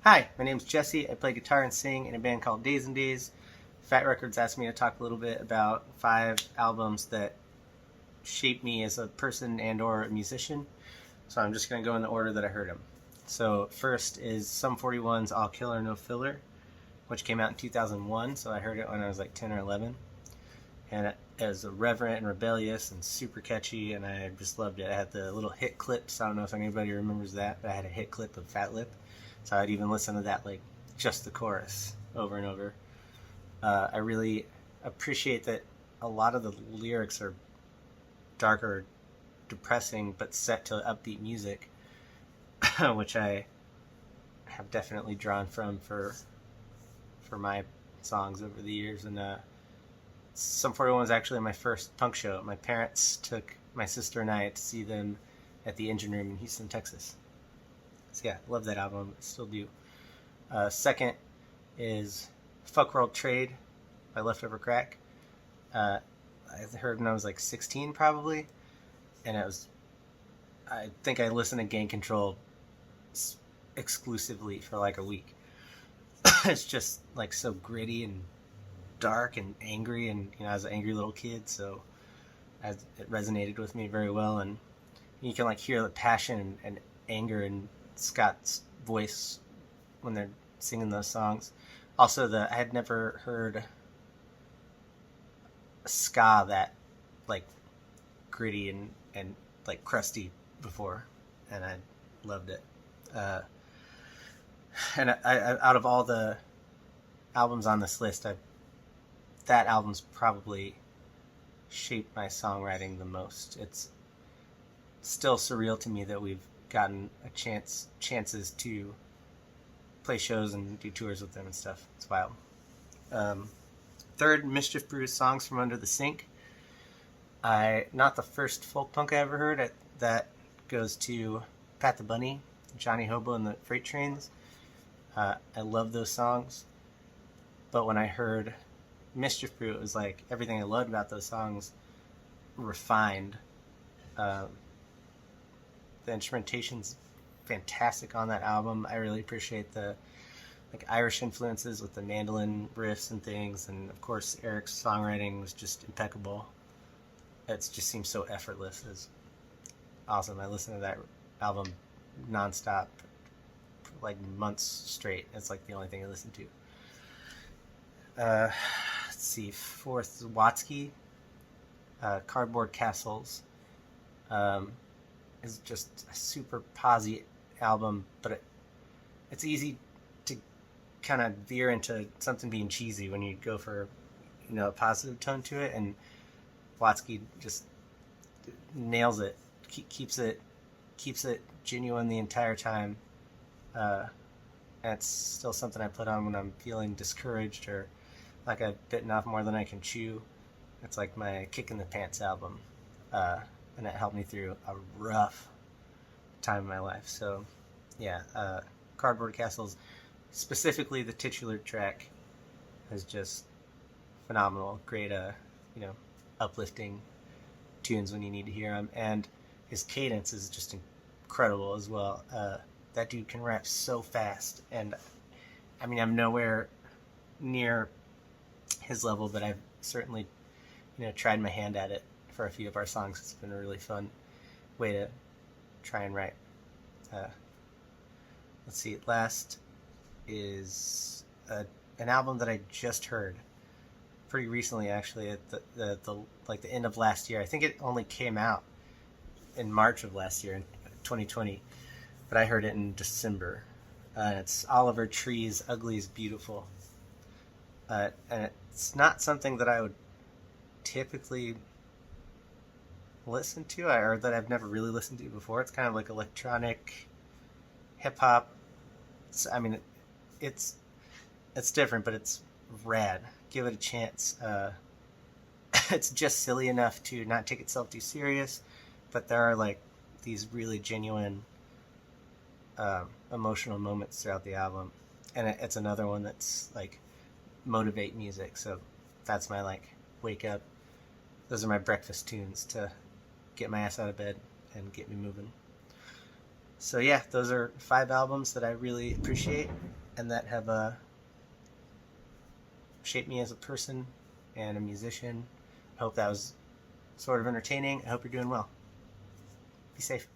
Hi, my name's Jesse. I play guitar and sing in a band called Days N Daze. Fat Records asked me to talk a little bit about 5 albums that shaped me as a person and or a musician. So I'm just going to go in the order that I heard them. So first is Sum 41's All Killer No Filler, which came out in 2001. So I heard it when I was like 10 or 11. And it was irreverent and rebellious and super catchy, and I just loved it. I had the little hit clips. I don't know if anybody remembers that, but I had a hit clip of Fat Lip. So I'd even listen to that, like just the chorus over and over. I really appreciate that a lot of the lyrics are darker, depressing, but set to upbeat music, which I have definitely drawn from for my songs over the years. And Sum 41 was actually my first punk show. My parents took my sister and I to see them at the Engine Room in Houston, Texas. So yeah, love that album. Still do. Second is Fuck World Trade by Leftover Crack. I heard when I was like 16 probably, and I think I listened to Gain Control exclusively for like a week. It's just like so gritty and dark and angry, and I was an angry little kid, so it resonated with me very well, and you can like hear the passion and anger in Scott's voice when they're singing those songs. Also, I had never heard ska that like gritty and like crusty before, and I loved it. And I out of all the albums on this list, that album's probably shaped my songwriting the most. It's still surreal to me that we've gotten chances to play shows and do tours with them and stuff. It's wild. Third, Mischief Brew's Songs from Under the Sink. Not the first folk punk I ever heard. That goes to Pat the Bunny, Johnny Hobo and the Freight Trains. I love those songs, but when I heard Mischief Brew, it was like everything I loved about those songs refined. The instrumentation's fantastic on that album. I really appreciate the like Irish influences with the mandolin riffs and things, and of course Eric's songwriting was just impeccable. It just seems so effortless. It's awesome. I listened to that album nonstop for like months straight. It's like the only thing I listened to. Let's see. Fourth, Watsky, Cardboard Castles. Is just a super posy album, but it's easy to kind of veer into something being cheesy when you go for a positive tone to it, and Watsky just nails it. Keeps it genuine the entire time. And it's still something I put on when I'm feeling discouraged or like I've bitten off more than I can chew. It's like my kick in the pants album. And it helped me through a rough time in my life. So, yeah, Cardboard Castles, specifically the titular track, is just phenomenal. Great, uplifting tunes when you need to hear them, and his cadence is just incredible as well. That dude can rap so fast, and I mean, I'm nowhere near his level, but I've certainly, tried my hand at it for a few of our songs. It's been a really fun way to try and write. Let's see. Last is an album that I just heard pretty recently, actually, at the end of last year. I think it only came out in March of last year, in 2020, but I heard it in December. It's Oliver Tree's "Ugly is Beautiful," and it's not something that I would typically listen to, or that I've never really listened to before. It's kind of like electronic hip hop. I mean, it's different, but it's rad. Give it a chance. It's just silly enough to not take itself too serious, but there are like these really genuine emotional moments throughout the album, and it's another one that's like motivate music. So that's my like wake up. Those are my breakfast tunes to get my ass out of bed and get me moving. So yeah, those are 5 albums that I really appreciate and that have shaped me as a person and a musician. I hope that was sort of entertaining. I hope you're doing well. Be safe.